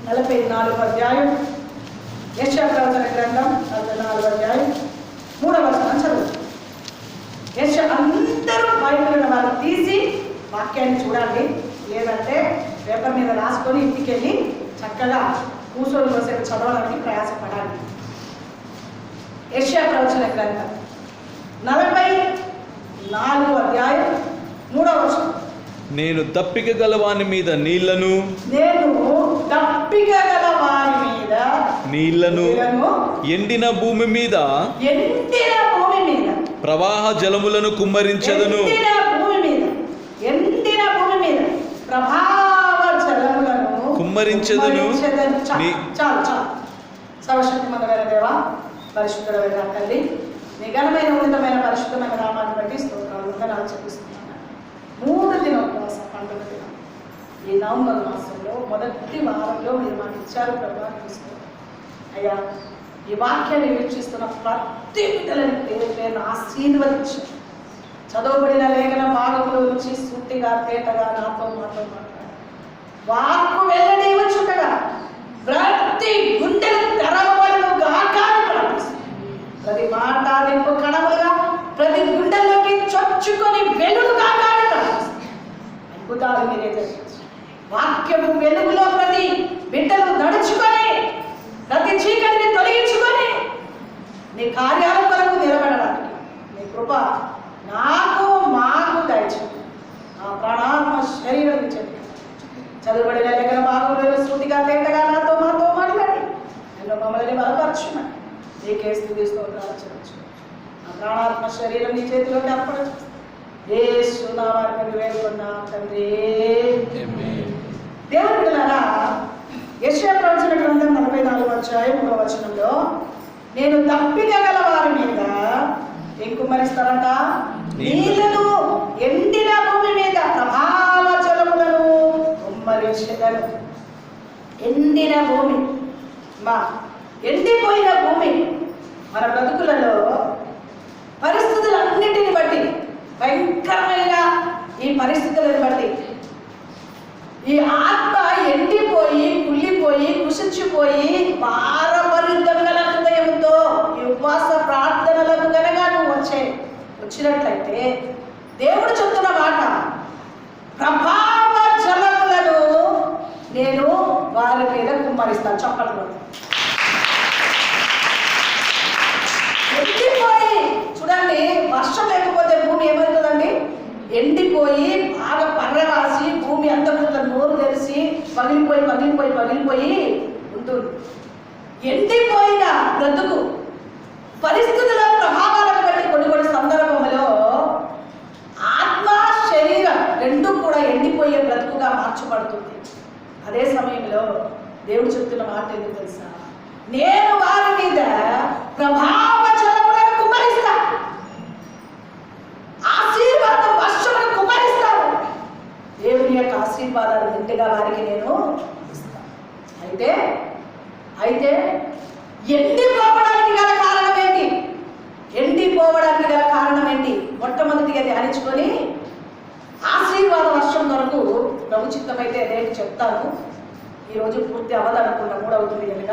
44వ అధ్యాయం యెషయా ప్రవచన గ్రంథం 44వ అధ్యాయం 3వ వచనం చదువు. యెషయా అందరూ బైబిల్ వాళ్ళు తీసి వాక్యాన్ని చూడండి, లేదంటే పేపర్ మీద రాసుకొని ఇంటికి వెళ్ళి చక్కగా కూర్చొని కోసేపు చదవడానికి ప్రయాసపడాలి. యెషయా ప్రవచన గ్రంథం 44వ అధ్యాయం 3వ వచనం. నేను దప్పిక గలవాని మీద నీళ్లను ఎండిన భూమి మీద ప్రవాహ జలములను కుమ్మరించదును. కుమ్మరించదును. సర్వశక్తిమంతుడైన దేవా, పరిశుద్ధుడైన తల్లి, నీ ఘనమైన ఉన్నతమైన పరిశుద్ధమైన నామాన్ని బట్టి స్తోత్రాలు వందనాలు చెల్లిస్తున్నాను. 3 దినోపవాస పండుగ దినం ఈ నవంబర్ మాసంలో మొదటి వారంలో మీరు మాకు ఇచ్చారు ప్రభావం తీసుకోండి అయ్యా. ఈ వాక్యాన్ని వీక్షిస్తున్న ప్రతి బిడ్డలని పేరు పేరును ఆశీర్వదించారు. చదవబడిన లేఖన భాగంలో నుంచి సూటిగా తేటగా నాతో మాట్లాడారు. వాక్కు వెళ్ళని వచ్చుండగా ప్రతి గుండెలు తెరవబడును గాక అని ప్రార్థిస్తుంది. ప్రతి మాట నింపు కణములుగా ప్రతి గుండెల్లోకి చొచ్చుకొని వెలుగు గాక అని ప్రార్థిస్తుంది. అద్భుతాలు మీరే జరిగించారు. వాక్యము వెలుగులో ప్రతి బిడ్డలు నడుచుకొని ప్రతి చీకటిని తొలగించుకొని నీ కార్యాల కొరకు నిలబడడానికి నీ కృప నాకు మాకు దయచేయండి. ఆ ప్రాణాత్మ శరీరం ఇచ్చేది చదువుబడిన లేఖన భాగంలో సూటిగా తేటగా నాతో మాతో మాట్లాడి నన్ను మమ్మల్ని బలపరచుమని నీకే స్తుతి స్తోత్రాలు చెల్లించు. ఆ ప్రాణాత్మ శరీరం నీ చేతిలోకి అర్పణ యేసు నామమున వేడుకొన్నా తండ్రి. దేవుని బిడ్డలారా, యెషయా ప్రవచన గ్రంథం 44వ అధ్యాయం 3వ వచనంలో నేను దప్పిక గల వారి మీద ఏం కుమ్మరిస్తారంట? నీళ్లను, ఎండిన భూమి మీద ప్రభావ జలములను కుమ్మరించెదను. ఎండిన భూమి, ఎండిపోయిన భూమి మన బ్రతుకులలో పరిస్థితులన్నిటిని బట్టి, భయంకరమైన ఈ పరిస్థితులను బట్టి ఈ ఆత్మ ఎండిపోయి కుళ్ళిపోయి కుషించిపోయి భారభరితంగా హృదయంతో ఈ ఉపవాస ప్రార్థనలకు కనుక నువ్వు వచ్చినట్లయితే దేవుడు చెప్తున్న మాట, ప్రభావ జలములను నేను వారి మీద కుమ్మరిస్తాను. చెప్పండి. ఎండిపోయి చూడండి, వర్షం లేకపోతే భూమి ఏమవుతుందండి? ఎండిపోయి బాగా పర్రవాసి భూమి అంతా కూడా నోరు తెరిచి పగిలిపోయి పగిలిపోయి పగిలిపోయి ఉంటుంది. ఎండిపోయిన బ్రతుకు పరిస్థితుల ప్రభావాలను బట్టి కొన్ని సందర్భంలో ఆత్మ శరీరం రెండు కూడా ఎండిపోయే బ్రతుకుగా మార్చబడుతుంది. అదే సమయంలో దేవుడు చెప్తున్న మాట ఏంటో తెలుసా? నేను వారి మీద ప్రభావ జలములను కుమ్మరిస్తా, ఆశీర్వాదం వర్షములను కుమ్మరిస్తాను. దేవుని యొక్క ఆశీర్వాదాలు దిండుగా వారికి నేను ఇస్తాను. అయితే ఎండిపోవడానికి గల కారణం ఏంటి? ఎండిపోవడానికి గల కారణం ఏంటి? మొట్టమొదటిగా ధ్యానించుకొని ఆశీర్వాద వర్షం వరకు ప్రభు చిత్తమైతే రేపు చెప్తాను. ఈరోజు పూర్తి అవ్వదనుకున్నా, 3వ అవుతుంది కనుక.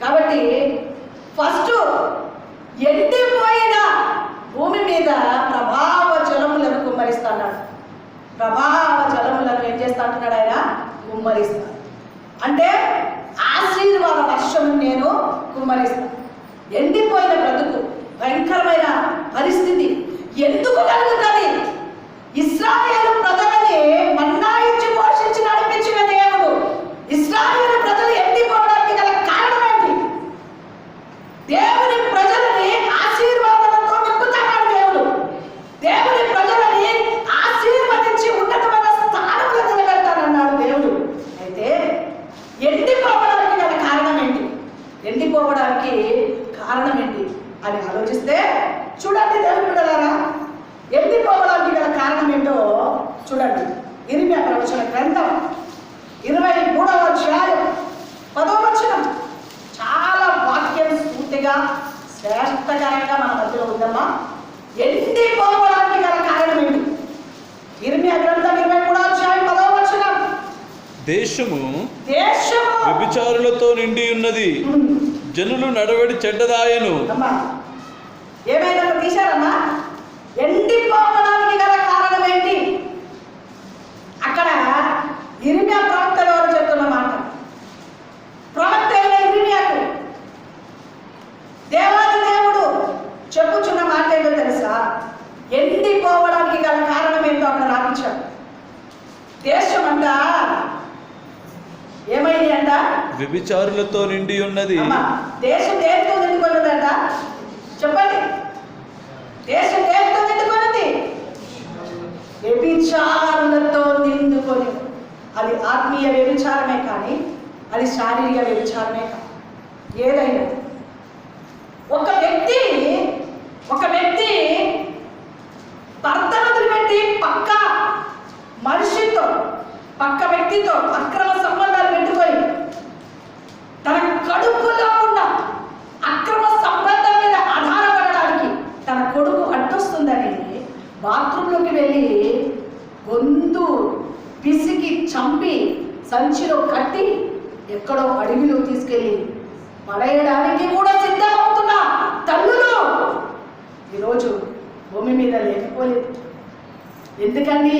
కాబట్టి ఫస్ట్ ఎండిపోయిన భూమి మీద ప్రభావ జలములను కుమ్మరిస్తాడు. ప్రభావ జలములను ఏం చేస్తా అంటున్నాడు ఆయన? కుమ్మరిస్తాడు. అంటే ఆశీర్వాద వర్షం నేను కుమ్మరిస్తాను. ఎండిపోయిన బ్రతుకు, భయంకరమైన పరిస్థితి ఎందుకు కలుగుతుంది? ఇశ్రాయేలు ప్రజలని మన్నా ఇచ్చి పోషించి నడిపించిన దేవుడు ఇశ్రాయేలు ప్రజలు ఎండిపోవడానికి గల కారణం ఏంటి? దేవుని ప్రజలని ఆశీర్వాదాలతో నింపుతాడు దేవుడు. దేవుని ప్రజలని ఆశీర్వదించి ఉన్నతమైన స్థానంలో నిలబెడతానన్నాడు దేవుడు. అయితే ఎండిపోవడానికి గల కారణం ఏంటి? ఎండిపోవడానికి కారణం ఏంటి అని ఆలోచిస్తే చూడండి దేవుని బిడ్డలారా, ఎండిపోవడానికి గల కారణం ఏంటో చూడండి. ఇర్మియా ప్రవచన గ్రంథం 23వ అధ్యాయం 10వ వచనం. చాలా వాక్యం సూటిగా శ్రేష్టకరంగా మన మధ్యలో ఉందమ్మా. ఎండిపోవడానికి గల కారణం ఏంటి? ఇర్మియా గ్రంథం 23వ అధ్యాయం 10వ వచనం. దేశము దేశము వ్యభిచారులతో నిండి ఉన్నది, జనులు నడవడి చెడ్డదాయను. అమ్మా ఏమైనా తీశారమ్మా? ఎండిపోవడానికి గల కారణం ఏంటి? అక్కడ ఇర్మియా ప్రవక్త వారు చెప్తున్న మాట. ప్రవక్త అయిన ఇర్మియాకు దేవాది దేవుడు చెప్పుచున్న మాట ఏంటో తెలుసా? ఎండిపోవడానికి గల కారణం ఏంటో అక్కడ రాపించాడు. దేశం అంట ఏమైంది అంట? వ్యభిచారులతో నిండి ఉన్నది. దేశం దేనితో నిండుకొన్నదంట? చెప్పండి. దేశం దేనితో నిండుకొన్నది? వ్యభిచారులతో నిండుకొని. అది ఆత్మీయ వ్యభిచారమే కానీ అది శారీరక వ్యభిచారమే కాదు. ఏదైనా ఒక వ్యక్తి భర్తను వదిలిపెట్టి పక్క వ్యక్తితో అక్రమ సంబంధాలు పెట్టుకొని తన కడుపులో ఉన్న అక్రమ సంబంధం మీద ఆధారపడడానికి తన కొడుకు అడ్డొస్తుందని బాత్రూంలోకి వెళ్ళి గొంతు పిసికి చంపి సంచిలో కట్టి ఎక్కడో అడవిలో తీసుకెళ్ళి పడేయడానికి కూడా సిద్ధమవుతున్న తల్లులు ఈరోజు భూమి మీద లేకపోలేదు. ఎందుకండి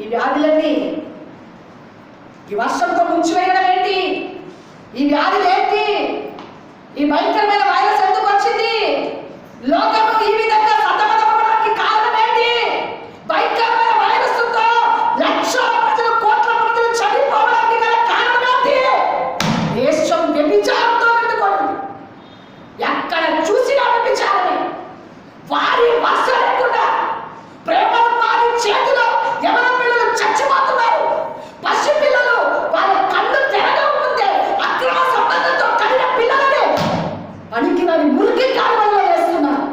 ఈ వ్యాధులన్నీ? ఈ వర్షంతో ముంచివేయడం ఏంటి? ఈ వ్యాధులు ఏంటి? ఈ భయంకరమైన వైరస్ ఎందుకు వచ్చింది? లోకము ఈ విధంగా సతమతమవడానికి కారణం ఏంటి? భయంకరమైన వైరస్తో లక్షల ప్రజలు, కోట్ల ప్రజలు చనిపోవడానికి గల కారణం ఏంటి? దేశం వ్యభిచారంతో నిండుకుంది. ఎక్కడ చూసినా వ్యభిచారమే. వారి వర్ష లేకుండా ప్రేమ వారి చేతిలో ఎవర పిల్లలు చచ్చిపోతున్నారు. పసి పిల్లలు వాళ్ళ కళ్ళు తెరగా ఉంటే అక్రమ సంబంధంతో కలిగిన పిల్లలని పనికి వారి మురికి కాలువల్లో వేస్తున్నారు.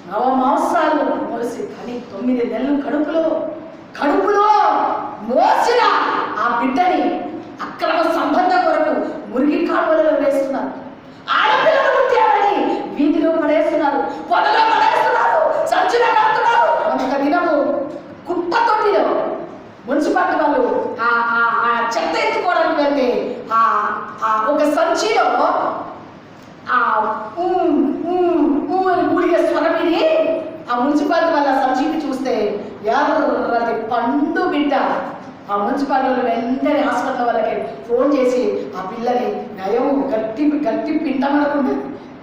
నవమాసాలు మోసి కానీ 9 నెలలు కడుపులో మోసిన ఆ బిడ్డని అక్రమ సంబంధం కొరకు మురికి కాలువలలో వేస్తున్నారు. ఆడపిల్లలు పుట్టారని వీధిలో పడేస్తున్నారు, పొదలో పడేస్తున్నారు, సంచిలో కడుతున్నారు. ఒక దినము కుప్పతోటిలో మున్సిపాలిటీ వాళ్ళు ఆ చెత్త ఎత్తుకోవడానికి వెళ్తే ఒక సంచిలో అని కూలిగే స్వరం విని ఆ మున్సిపాలిటీ వాళ్ళ సంచిని చూస్తే ఎర్రటి పండు బిడ్డ. ఆ మున్సిపాలిటీ వెంటనే హాస్పిటల్ వాళ్ళకి ఫోన్ చేసి ఆ పిల్లని నయం గట్టి పిండమనుకుంటుంది.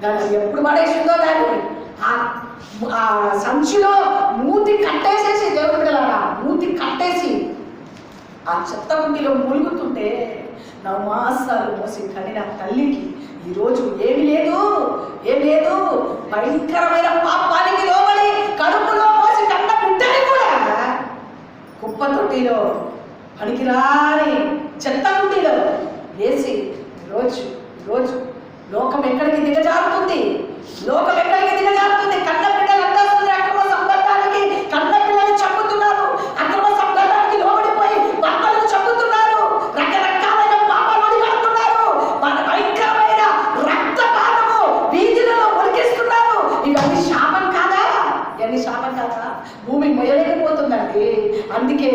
దాన్ని ఎప్పుడు పడేసిందో దాన్ని ఆ సంచిలో మూతి కట్టేసేసి, దేవుడి బిడ్డలారా మూతి కట్టేసి ఆ చెత్త గుండిలో ములుగుతుంటే 9 మాసాలు మోసి కనిన తల్లికి ఈరోజు ఏమి లేదు భయంకరమైన పాపానికి లోబడి కడుపులో మోసి కన్న బిడ్డని కూడా కుప్పతొట్టిలో పనికిరాని చెత్త గుండిలో వేసి ఈరోజు లోకం ఎక్కడికి దిగజారుతుంది? కన్న బిడ్డలు అడ్డొస్తుంది అక్రమ సంబంధానికి. కన్న పిల్లలు చంపుతున్నారు, అక్రమ సంబంధానికి లోబడిపోయి భర్తలను చంపుతున్నారు, రకరకాలైన పాపాలు ఒడిగడుతున్నారు, మన భయంకరమైన రక్తపాతము వీధులలో ఒలికిస్తున్నారు. ఇవన్నీ శాపం కాదా? భూమి మొయ్యలేకపోతుందండి. అందుకే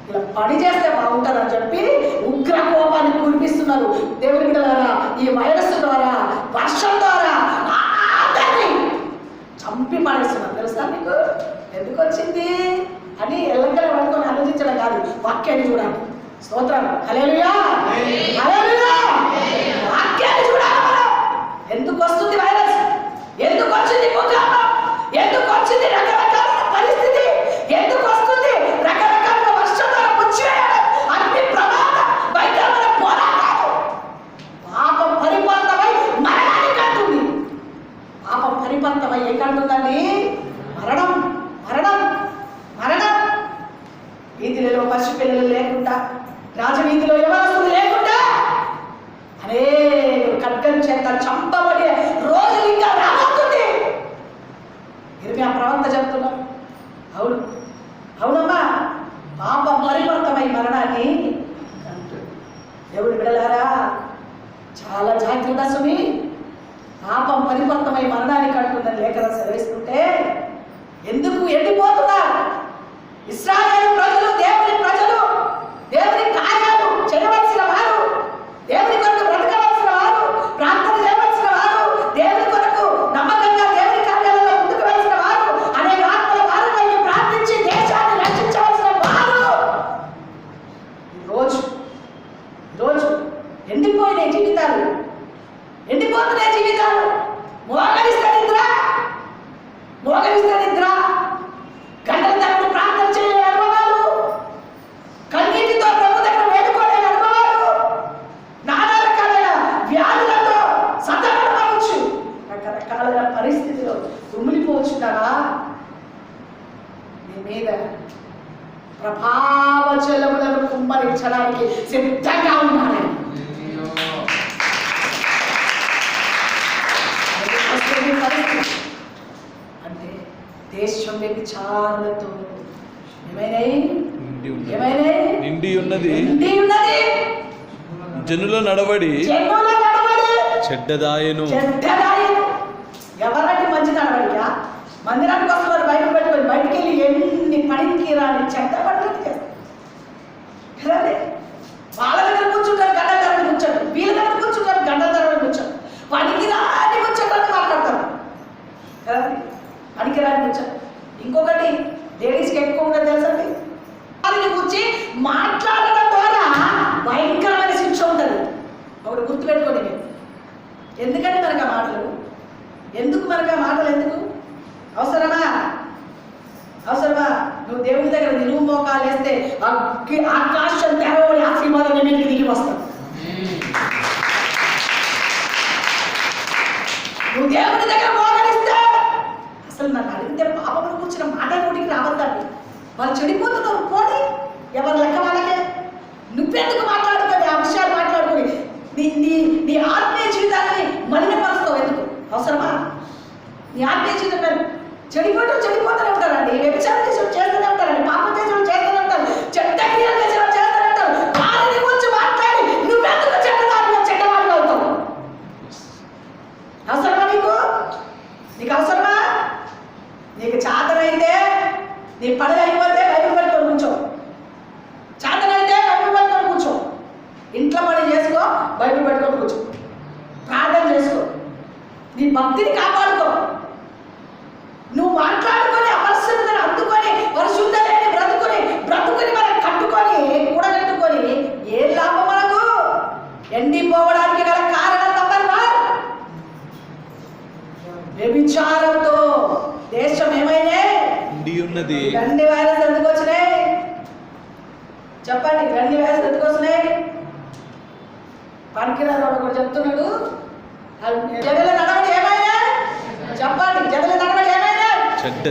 ఇలా పని చేస్తే బాగుంటారని చెప్పి ఉగ్ర కోపాన్ని కురిపిస్తున్నారు. దేవుడి బిడ్డలారా, ఈ వైరస్ ద్వారా, వర్షం ద్వారా అందరినీ చంపి పడేస్తున్నారు. తెలుసా మీకు ఎందుకు వచ్చింది అని ఎల్లగల పడుకొని ఆలోచించడం కాదు, వాక్యాన్ని చూడాలి. స్తోత్రం, హల్లెలూయా. వాక్యాన్ని చూడాలి మనం. ఎందుకు వస్తుంది వైరస్? ఎందుకు వచ్చింది భూకంపం? ఎందుకు వచ్చింది రకరకాల పరిస్థితి? ఎందుకు వస్తుంది రకరకాల వర్షం ద్వారా ముంచివేయడం, అగ్ని ప్రమాదం, భయంకరమైన పోరాటాలు? పాపం పరిపంతమై మరణానికి అంటుంది. పాపం పరిపంతమై ఏకంటుందండి? మరణం. వీధిలో పసిపిల్లలు లేకుండా, రాజవీధిలో యవనస్తులు లేకుండా అనేక ఖడ్గం చేత చంపబడే రోజులు ఇంకా రాబోతుంది. ఇర్మియా ప్రవక్త చెప్తున్నాం. అవునమ్మా, పాపం పరివర్తమై మరణాన్ని అంటుంది. దేవుడి బిడ్డలారా, చాలా జాగ్రత్త సుమి. పాపం పరివర్తమై మరణానికి అంటుందని లేఖనం సెలవిస్తుంటే ఎందుకు ఎండిపోతున్నారు? ఇశ్రాయేలు ప్రజలు, దేవుని ప్రజలు ఎండిపోయినాయి జీవితాలు, ఎండిపోతున్నాయి జీవితాలు. మోగరిస్తే నిద్ర, గంటల తరబడి ప్రార్థన చేయలేని అనుభవాలు, కన్నీటితో ప్రభు దగ్గర వేడుకోలేని అనుభవాలు, నానా రకాలైన వ్యాధులతో సతమతమవచ్చు, రకరకాలైన పరిస్థితులు కుమిలిపోవచ్చుంటారా? నీ మీద ప్రభావజలములను కుమ్మరించడానికి సిద్ధంగా ఉన్నాడు. అంటే దేశం వ్యభిచారులతో నిండి ఉన్నది, జనుల నడవడి చెడ్డదాయను. ఎవరంటే మంచి నడవడిగా మందిరానికి వస్తున్నారు, బయటకు పెట్టుకొని బయటికి వెళ్ళి ఎన్ని పనికి రాని చెడ్డ పనులు చేస్తారు కదండి. వాళ్ళ దగ్గర కూర్చుంటారు, గంటల తరబడి కూర్చోండి, వీళ్ళ దగ్గర కూర్చుంటారు, గంటల తరబడి కూర్చోండి, పనికి రాని కూర్చోటాన్ని మాట్లాడతారు కదండి, పనికి రాని కూర్చోండి. ఇంకొకటి లేడీస్కి ఎక్కువగా తెలుసండి, వారిని గురించి మాట్లాడడం ద్వారా భయంకరమైన శిక్ష ఉంటుంది. ఒకటి గుర్తుపెట్టుకోండి మీరు. ఎందుకంటే మనకు ఆ మాటలు ఎందుకు అవసరమా? నువ్వు దేవుని దగ్గర నిలువు మోకాలు వేస్తే ఆకాశం తెరవని ఆశీర్వాదం మీకు దిగి వస్తావు. నువ్వు దేవుని దగ్గర మోకరిస్తే అసలు నన్ను అడిగితే పాపమును కూర్చిన మాట నోటికి రావద్దండి. వాళ్ళు చెడిపోతున్నారు, పోనీ ఎవరి లెక్క వాళ్ళకే. నువ్వెందుకు మాట్లాడుకొని ఆ విషయాలు మాట్లాడుకొని నీ ఆత్మీయ జీవితాన్ని మలినపరుస్తావు? ఎందుకు అవసరమా? నీ ఆత్మీయ జీవితం చెడిపోతూనే ఉంటారండి, వ్యభిచారం చేస్తూనే ఉంటారండి, పాపం చేసిన చేస్తూనే ఉంటారు, చెడ్డ క్రియలు చేసిన చేస్తూనే ఉంటారు. వారిని గురించి మాట్లాడి నువ్వెందుకు చెడ్డవాడిగా అవుతావు? అవసరమా నీకు అవసరమా? నీకు చాతనైతే నీ పని అయిపోతే బైబిల్ పెట్టుకొని కూర్చో, చాతనైతే బైబిల్ పెట్టుకొని కూర్చో, ఇంట్లో పని చేసుకో, బైబిల్ పెట్టుకొని కూర్చో, ప్రార్థన చేసుకో, నీ భక్తిని కాపాడుకో. నువ్వు మాట్లాడుకొని అపరిశుద్ధతను అందుకొని పరిశుద్ధతని బ్రతుకుని మనం కట్టుకొని కూడగట్టుకొని ఏ లాభం మనకు? ఎండిపోవడానికి గల కారణం నంబర్ 1 వ్యభిచారంతో దేశం ఏమైనా ఉన్నది. గండి వైరస్ ఎందుకు వచ్చినాయి చెప్పండి? గండి వైరస్ ఎందుకు వస్తున్నాయి? పనికిరాదు ఒకటి చెప్తున్నాడు. జగల నడవడి ఏమైనా చెప్పండి, జగల నడవడి ఏమైనా చెడ్డ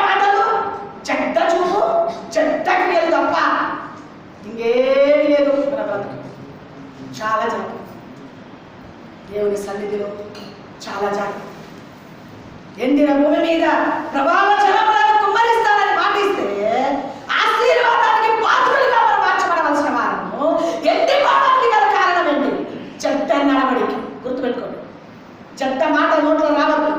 మాటలు, చెడ్డ చూపు, చెడ్డ క్రియలు తప్ప ఇంకేమీ లేదు మన బ్రతుకు. చాలా జాగ్రత్త, దేవుని సన్నిధిలో చాలా జాగ్రత్త. ఎండిన భూమి మీద ప్రభావ జలములను కుమ్మరిస్తానని మాటిస్తే ఆశీర్వాదానికి పాత్రులుగా మనం మార్చబడవలసిన వారము ఎండిపోవడానికి గల కారణం ఏంటి? చెడ్డ నడవడికి. గుర్తుపెట్టుకోండి, చెడ్డ మాట నోట్లో రావద్దు.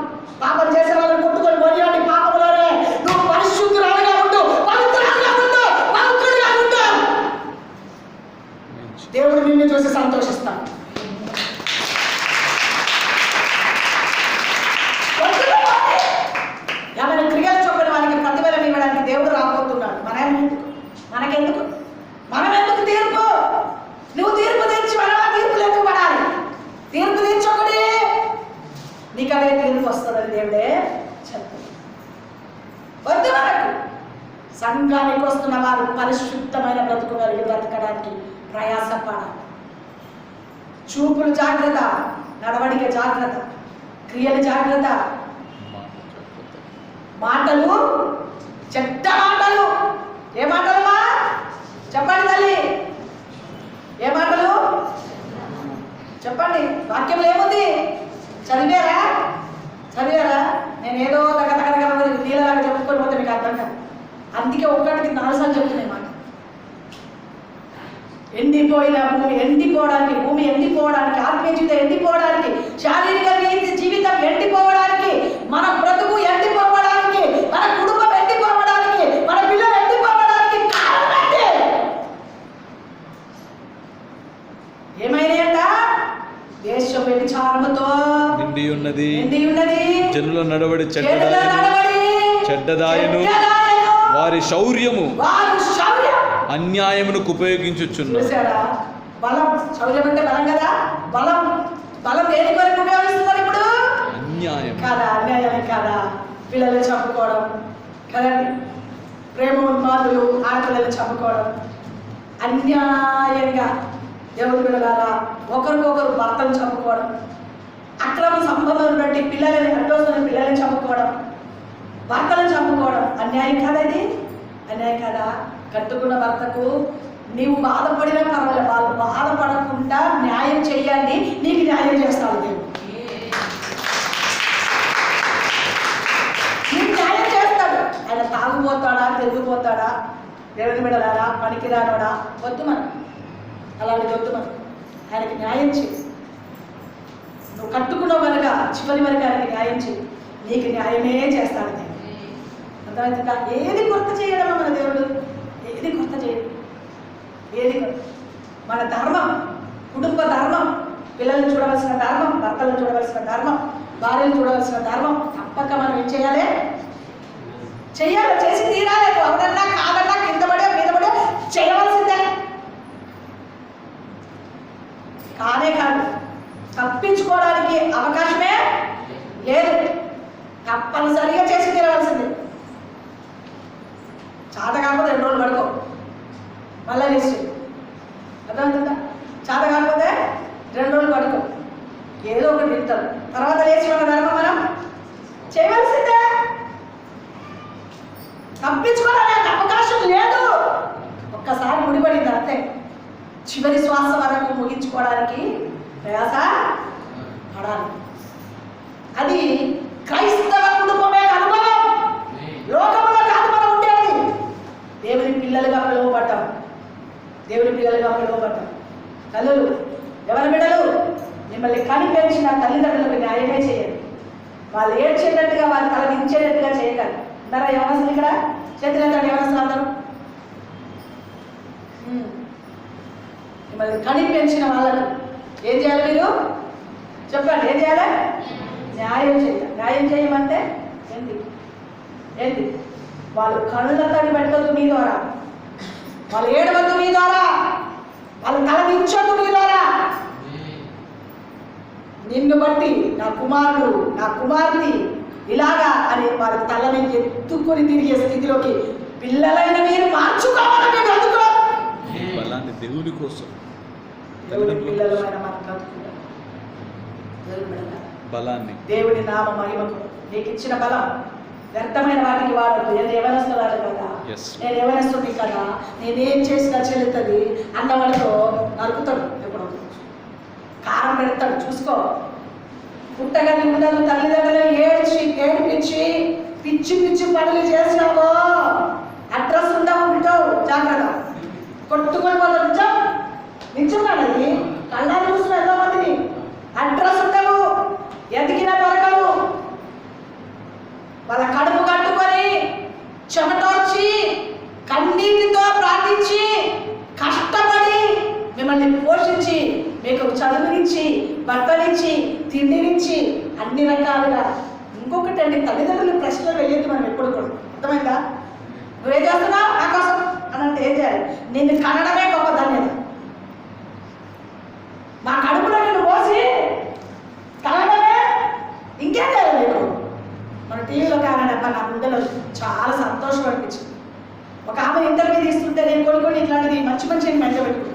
పాపం చేసే వాళ్ళని కొట్టుకొని పోయాలి పాపంలోనే. నువ్వు పరిశుద్ధురాలుగా ఉండు, పవిత్రుడిగా ఉండు. దేవుడు నిన్ను చూసి సంతోషిస్తాడు. ఏమైనా క్రియలు చొప్పున వారికి ప్రతిఫలం ఇవ్వడానికి దేవుడు రాబోతున్నాడు. మనకెందుకు? మనం ఎందుకు తీర్పు? నువ్వు తీర్పు తెచ్చి మనం ఆ తీర్పులు ఎందుకు పడాలి? తీర్పు తెచ్చొకటి నీకు అదే తీర్పు వస్తుందని దేవుడే చెప్తాడు. వద్దు మనకు. సంఘానికి వస్తున్న వారు పరిశుద్ధమైన బ్రతుకు కలిగి బ్రతకడానికి ప్రయాసపడాలి. చూపులు జాగ్రత్త, నడవడిక జాగ్రత్త, క్రియలు జాగ్రత్త, మాటలు చెడ్డ మాటలు. ఏ మాటలమ్మా చెప్పండి తల్లి? ఏ మాటలు చెప్పండి? వాక్యంలో ఏముంది? చదివారా? నేను ఏదో తగ్గ నీళ్ళలాగా చెప్పుకొని పోతే మీకు అర్థం కాదు. అందుకే ఒక్కటికి 4 సార్లు చెప్తున్నాయి మాట. ఎండిపోయిన భూమి ఎండిపోవడానికి, ఆత్మీయ జీవితం ఎండిపోవడానికి, శారీరక జీవితం ఎండిపోవడానికి, మన బ్రతుకు ఎండిపోవడానికి, మన కుటుంబం ఎండిపోవడానికి, మన పిల్లలు ఎండిపోవడానికి కారణం ఏంటి? ఏమైనాయంట? దేశం వ్యభిచారముతో నిండి ఉన్నది, జనుల నడవడి చెడ్డదాయను, వారి శౌర్యము అన్యాయమునకు ఉపయోగించుచున్నావు. చూసారా? బలం, శౌర్యం అంటే బలం కదా. బలం బలం దేని కొరకు ఉపయోగిస్తున్నారు ఇప్పుడు? అన్యాయం కాదా? అన్యాయం కాదా? పిల్లల్ని చంపుకోవడం కదండి, ప్రేమ ఉన్మాదులు ఆడపిల్లల్ని చంపుకోవడం, అన్యాయంగా దేవుడి పిల్లలారా ఒకరికొకరు భర్తను చంపుకోవడం, అక్రమ సంబంధం బట్టి పిల్లలని అడ్డోస్తున్న పిల్లల్ని చంపుకోవడం, భర్తలను చంపుకోవడం అన్యాయం కాదా? ఇది అన్యాయం కాదా? కట్టుకున్న భర్తకు నీవు బాధపడినా పర్వాలేదు, వాళ్ళు బాధపడకుండా న్యాయం చెయ్యండి, నీకు న్యాయం చేస్తాడు దేవుడు. నీకు న్యాయం చేస్తాడు. ఆయన తాగుపోతాడా, తిరిగిపోతాడా, దేవుని బిడ్డలారా పనికిరానోడా? వద్దు మనం, అలాంటిది వద్దు మనం. ఆయనకి న్యాయం చేయి. నువ్వు కట్టుకున్నావు కనుక చివరి వరకు ఆయనకి న్యాయం చేయి, నీకు న్యాయమే చేస్తాడు దేవుడు. అర్థమవుతుందా? ఏది కొత్త చేయడమా మన దేవుడు? ఏది కొత్త చేయడు. ఏది కొత్త? మన ధర్మం, కుటుంబ ధర్మం, పిల్లల్ని చూడవలసిన ధర్మం, భర్తలను చూడవలసిన ధర్మం, భార్యను చూడవలసిన ధర్మం తప్పక మనం ఏం చేయాలి? చెయ్యాలి, చేసి తీరాలి. అవునన్నా కాదన్నా కింద పడే మీద పడే చేయవలసిందే. కానే కాదు, తప్పించుకోవడానికి అవకాశమే లేదు. తప్పనిసరిగా చేసి తీరవలసిందే. చాత కాకపోతే 2 రోజులు పడుకో, మళ్ళీ లేచి. అర్థమవుతుందా? చాత కాకపోతే 2 రోజులు పడుకో, ఏదో ఒకటి తింటారు, తర్వాత లేచి మన ధర్మం మనం చేయవలసిందే. తప్పించుకోవడానికి అవకాశం లేదు. ఒక్కసారి ముడిపడింది అంతే. చివరి శ్వాస వరకు ముగించుకోవడానికి ప్రయాస పడాలి. అది క్రైస్తవ కుటుంబమే అనుభవం. లోకంలో కాదు మనం ఉండేది. దేవుని పిల్లలుగా పిలువబడ్డాం. దేవుని పిల్లలుగా పిలువబడ్డాం. తల్లులు, ఎవరి బిడ్డలు? మిమ్మల్ని కని పెంచిన తల్లిదండ్రులకు న్యాయమే చేయండి. వాళ్ళు ఏడ్చేటట్టుగా, వాళ్ళ తల దించేటట్టుగా చేయకండి. ఉన్నారా యవనస్తులు ఇక్కడ? చేతులెత్తండి యవనస్తులు అందరూ. మిమ్మల్ని కని పెంచిన వాళ్ళకు ఏం చేయాలి? మీరు చెప్పండి, ఏం చేయాలి? న్యాయం చేయాలి. న్యాయం చేయమంటే ఏంటి? ఏంటి? వాళ్ళు కళ్ళ తడి పెట్టద్దు మీ ద్వారా, వాళ్ళు ఏడవద్దు మీ ద్వారా, వాళ్ళు తల దించొద్దు మీ ద్వారా. నిన్ను బట్టి నా కుమారుడు, నా కుమార్తె ఇలాగా అని వారి తలని ఎత్తుకొని తిరిగే స్థితిలోకి పిల్లలైన మీరు మార్చుకోవాలి. మీ బ్రతుకులో బలాన్ని దేవుని కోసం, దేవుడి పిల్లలమైన మనం బ్రతుకుతాం. దేవుడి బిడ్డలారా, బలాన్ని దేవుడి నామ మహిమకు నీకు ఇచ్చిన బలం వ్యర్థమైన వాటికి వాడద్దు. నేను యవనస్తురాలు కదా, నేను యవనస్తుని కదా, నేనేం చేసినా చెల్లుతుంది అన్నవాడితో నరుకుతాడు. ఎప్పుడు కారం పెడతాడు. చూసుకో. పుట్టగది ఉండదు, తల్లిదండ్రులు ఏడిపించి పిచ్చి పిచ్చి పనులు చేసినావో అడ్రస్ ఉండవు, బిడ్డవు జాగ్రత్త. కొట్టుకొని పోతాడు. నిజం, నిజంగాడు. అది కళ్ళాలు చూసిన ఎంతో మందిని అడ్రస్ ఉండవు, ఎదిగిన దొరకవు. వాళ్ళ కడుపు కట్టుకొని చెమటోర్చి కన్నీటితో ప్రార్థించి కష్టపడి మిమ్మల్ని పోషించి మీకు చదువునిచ్చి భర్తనిచ్చి తిండినిచ్చి అన్ని రకాలుగా. ఇంకొకటి అండి, తల్లిదండ్రులు ప్రశ్నలు వేయద్దు మనం ఎప్పుడు కూడా. అర్థమైందా? నువ్వేం చేస్తున్నావు నా కోసం అని అంటే ఏం చేయాలి? నిన్ను కనడమే గొప్ప ధన్యత. మా కడుపులో నిన్ను పోసి కనడమే ఇంకేం చేయాలి నీకు? మన టీవీలో కానబ్బా నా గుండెలో చాలా సంతోషం అనిపించింది. ఒక ఆమె ఇంటర్వ్యూ తీస్తుంటే నేను కొన్ని ఇట్లాంటిది మంచి మంచి మెంట పెట్టుకుంటాను.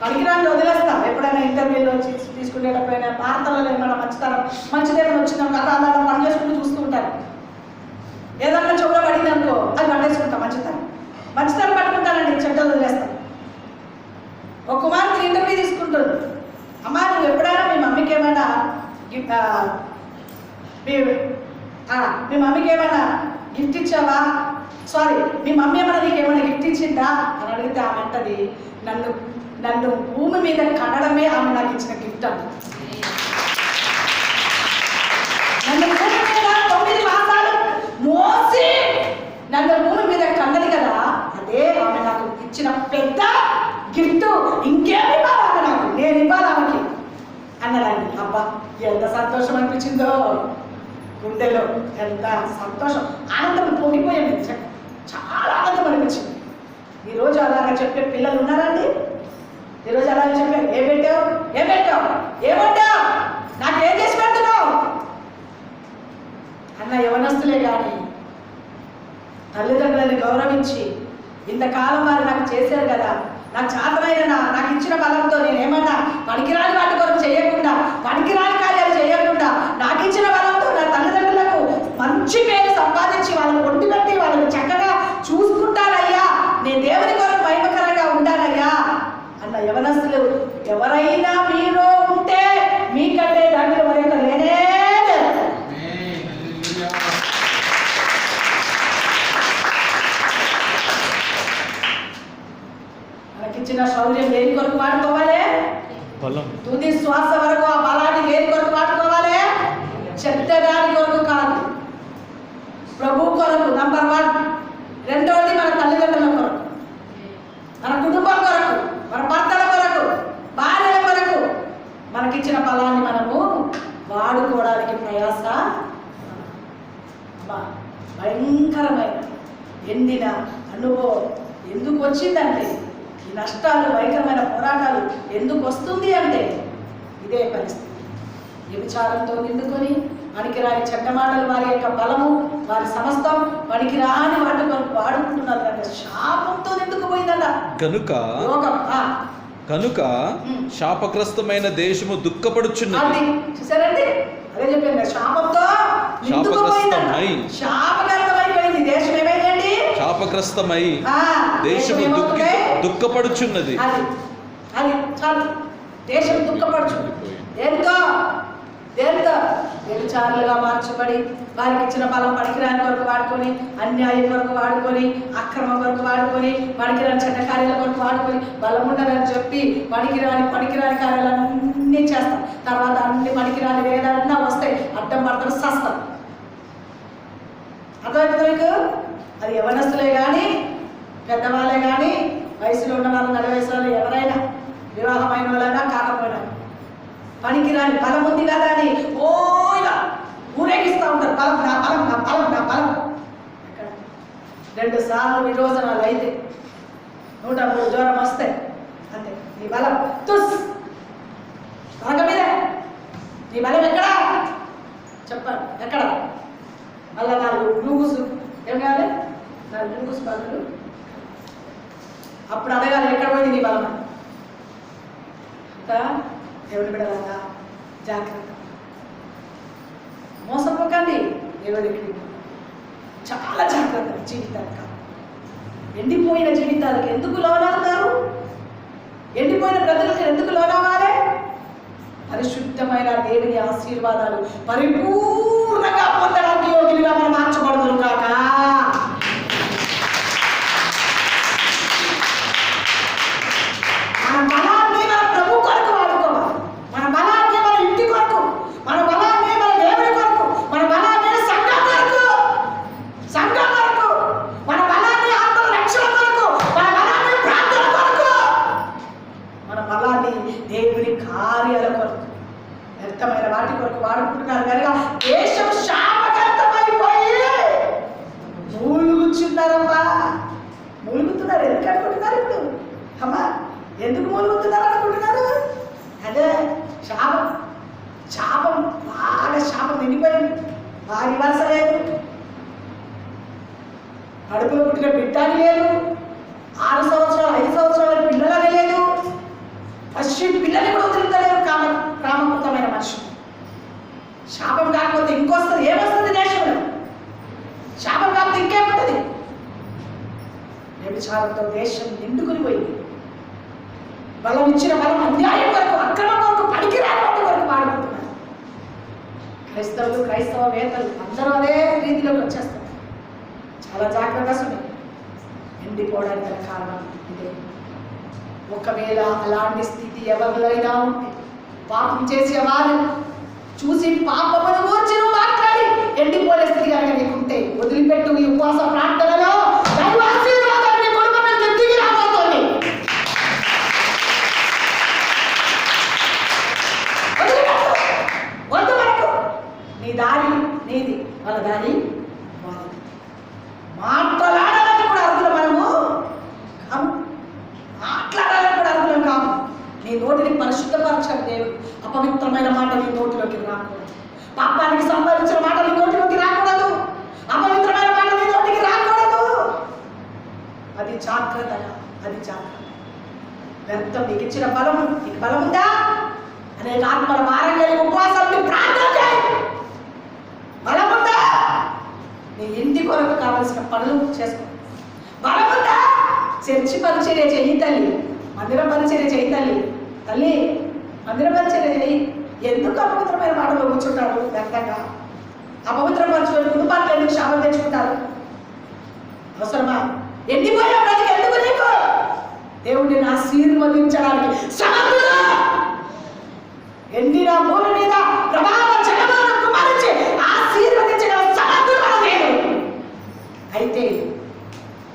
పనికిరాన్ని వదిలేస్తా. ఎప్పుడైనా ఇంటర్వ్యూలో తీసుకునేటప్పుడైనా వార్తలలో ఏమైనా మంచిదేమైనా వచ్చిందనుకో అలా పని చేసుకుంటూ చూస్తూ ఉంటాను. ఏదన్నా చెవులో పడింది అనుకో అది పట్టేసుకుంటాం. మంచితనం పట్టుకుంటానండి, చెడ్డలు వదిలేస్తాను. ఒక కుమార్తె ఇంటర్వ్యూ తీసుకుంటుంది. అమ్మా నువ్వు ఎప్పుడైనా మీ మమ్మీకి ఏమైనా మీ మమ్మీకి ఏమైనా గిఫ్ట్ ఇచ్చావా? సారీ, మీ మమ్మీ ఏమైనా నీకు ఏమైనా గిఫ్ట్ ఇచ్చిందా అని అడిగితే ఆమె అంటది, నన్ను భూమి మీద కనడమే ఆమె నాకు ఇచ్చిన గిఫ్ట్ అంట. నన్ను భూమి మీద 9 మాసాలు మోసి నన్ను భూమి మీద కన్నది కదా, అదే ఆమె నాకు ఇచ్చిన పెద్ద గిఫ్ట్. ఇంకేమి ఇవ్వాలి ఆమె నాకు, నేను ఇవ్వాలి ఆమెకి అన్నదాన్ని. అబ్బా ఎంత సంతోషం అనిపించిందో గుండెలో, ఎంత సంతోషం, ఆనందం పొంగిపోయాను. చాలా ఆనందం అనిపించింది. అలాగ చెప్పే పిల్లలు ఉన్నారండి? ఈరోజు అలాగ చెప్పారు, ఏం పెట్టావు, ఏమంటావు, నాకేం చేసి పెడుతున్నావు అన్న యవనస్తులే కానీ తల్లిదండ్రులని గౌరవించి ఇంతకాలం వారు నాకు చేశారు కదా, నాకు చేతనైన నాకు ఇచ్చిన బలంతో నేనేమన్నా పనికిరాని వాటి కొరకు చేయకుండా, పనికిరాని కార్యాలు చేయకుండా, నాకు ఇచ్చిన బలంతో నా తల్లిదండ్రులకు మంచి పేరు సంపాదించి వాళ్ళని ఒంటి పెట్టి వాళ్ళని చక్కగా చూసుకుంటానయ్యా, నేను దేవుని కొరకు మహిమకరంగా ఉంటానయ్యా అన్న యవనస్తులు ఎవరైనా మీలో ఉంటే మీకంటే దాంట్లో మరొక లేనే లేదు. మనకిచ్చిన శౌర్యం దేని కొరకు వాడుకోవాలి? తుది శ్వాస వరకు ఆ బలాన్ని దేని కొరకు వాడుకోవాలి? చెడ్డదాని కొరకు కాదు, ప్రభు కొరకు నంబర్ 1. రెండవది మన తల్లిదండ్రుల కొరకు, మన కుటుంబం కొరకు, మన భర్తల కొరకు, భార్యల కొరకు మనకిచ్చిన బలాన్ని మనము వాడుకోవడానికి ప్రయాస. భయంకరమైన ఎండిన అనుభవం ఎందుకు వచ్చిందంటే, ఈ నష్టాలు భయంకరమైన పోరాటాలు ఎందుకు వస్తుంది అంటే ఇదే పరిస్థితి. వ్యభిచారంతో నిండుకొని పనికిరాని చెడ్డమాటలు, వారి యొక్క బలము, వారి సమస్తం పనికిరాని వాటి కొరకు వాడుకుంటున్నారు కనుక శాపంతో నిండుకుపోయిందట. కనుక శాపగ్రస్తమైన దేశము దుఃఖపడుచున్నది. చూసారండి, అదే చెప్పాను, శాపంతో శాపగ్రస్తమైపోయింది దేశం. ఏమైందండి? శాపగ్రస్తమై దేశము దుఃఖపడుచున్నది. అది చాలు, దేశం దుఃఖపడుచున్నది. దేంతో వ్యభిచారులుగా మార్చబడి వారికి ఇచ్చిన బలం పనికిరాని కొరకు వాడుకొని, అన్యాయం కొరకు వాడుకొని, అక్రమం కొరకు వాడుకొని, పనికిరాని చెడ్డ కార్యాల కొరకు వాడుకొని, బలం ఉండదని చెప్పి పనికిరాని కార్యాలన్నీ చేస్తాం. తర్వాత అన్ని పనికిరాని వేదాలన్నా వస్తాయి, అడ్డం పడతారు, సస్తాం. అర్థమవుతుంది మీకు? అది యవనస్తులే కానీ పెద్దవాళ్ళే కానీ వయసులో ఉన్న వాళ్ళు, 40 వయసు వాళ్ళు ఎవరైనా, వివాహమైన వాళ్ళైనా కాకపోయినా పనికిరాని బలం ఉంది కదా అని ఇలా ఊరేగిస్తూ ఉంటారు. బలం నా బలం, నా బలం, నా బలం. ఎక్కడ 2 సార్లు విరోచనాలు అయితే 103 జ్వరం వస్తే అంతే, నీ బలం తుస్ త్వరగ మీద. నీ బలం ఎక్కడా చెప్పండి, ఎక్కడ? మళ్ళా 4 గ్లూకోస్ ఏం కావాలి, 4 గ్లూకోస్ బదులు అప్పుడు అడగాలి ఎక్కడ పోయింది నీ బలం. అంతా దేవుని బిడ్డలారా జాగ్రత్త, మోసపోకండి. దేవుడికి చాలా జాగ్రత్త. జీవితాలు కాదు, ఎండిపోయిన జీవితాలకు ఎందుకు లోనవుతారు? ఎండిపోయిన ప్రజలకు ఎందుకు లోనవ్వాలి? పరిశుద్ధమైన దేవుని ఆశీర్వాదాలు పరిపూర్ణంగా పొందడానికి యోగ్యులుగా మనం మార్చబడదురు కాక. మన బలాన్ని మన ప్రభు కొరకు వాడుకోవాలి, మన బలాన్ని మన ఇంటి కొరకు, మన బలాన్ని మన దేవుని కొరకు, మన బలాన్ని సంఘం కొరకు, మన బలాన్ని ఆత్మ రక్షణ కొరకు, మన బలాన్ని ప్రార్థన కొరకు, మన బలాన్ని దేవుని కార్యాల కొరకు, వ్యర్థమైన వాటి కొరకు వాడుకుంటున్నారు కనుక దేశం శాపగ్రస్తమైపోయి మూలుగుచున్నారమ్మా. మూలుగుతున్నారు ఎందుకు అనుకుంటున్నారు? ఇప్పుడు అమ్మా ఎందుకు మూలుగుతున్నారు అనుకుంటున్నారు? అదే శాపం బాగా శాపం నిండిపోయింది. వారి వలస లేదు, కడుపులో పుట్టిన బిడ్డని లేదు, 6 సంవత్సరాలు 5 సంవత్సరాల పిల్లలని లేదు, పసి పిల్లని కూడా వదులుతలేరు. కామకృతమైన మనిషి. శాపం కాకపోతే ఇంకొస్తుంది, ఏమొస్తుంది దేశంలో? శాపం కాకపోతే ఇంకేముంటుంది? వ్యభిచారంతో దేశం నిండుకుని పోయింది. బలం ఇచ్చిన బలం అన్యాయం కొరకు, అక్రమం కొరకు, పనికిరాని వాటి కొరకు వాడుకుంటున్నారు. క్రైస్తవేత్తలు అందరూ అదే రీతిలోకి వచ్చేస్తారు. చాలా జాగ్రత్తగా ఉన్నాయి. ఎండిపోవడానికి గల కారణం ఇదే. ఒకవేళ అలాంటి స్థితి ఎవరిలో ఉంటే, పాపం చేసేవారు చూసి పాపమును గూర్చి మాట్లాడి ఎండిపోయే స్థితి కనుక నీకుంటే వదిలిపెట్టు. ఈ ఉపవాస ప్రార్థనలో దైవాశీర్వాదాన్ని కుటుంబం మీద దిగి రాబోతోంది. వద్దు వరకు నీ దారి నీది, వాళ్ళ దారి వాళ్ళది. మాట్లాడాలని కూడా అర్థం మనము జాగ్రత్తగా, అది జాగ్రత్త. వ్యర్థం. నీకు ఇచ్చిన బలం, నీకు బలం ఉందా? అనేక ఆత్మల భారం కలిగి ఉపవాసాలు ప్రార్థన చేయి. బలం ఉందా? నీ ఇంటి కొరకు కావలసిన పనులు చేసుకో. బలం ఉందా? చర్చి పరిచర్య చెయ్యి తల్లి, మందిర పరిచర్య చెయ్యి తల్లి. తల్లి మందిర పరిచర్య చెయ్యి. ఎందుకు అపవిత్రమైన మాటలు కూర్చుంటారు? వ్యర్థంగా అపవిత్రపరచుకొని కుటుంబానికి ఎందుకు శాపం తెచ్చుకుంటారు? అవసరమా? ఎండిపోయే ప్రజలు ఎందుకు నీకు? దేవుడిని ఆశీర్వదించడానికి సమర్థుడు. ఎండిన భూమి మీద ప్రభావ జగములను కుమరించి ఆశీర్వదించగల సమర్థుడు మన దేవుడు. అయితే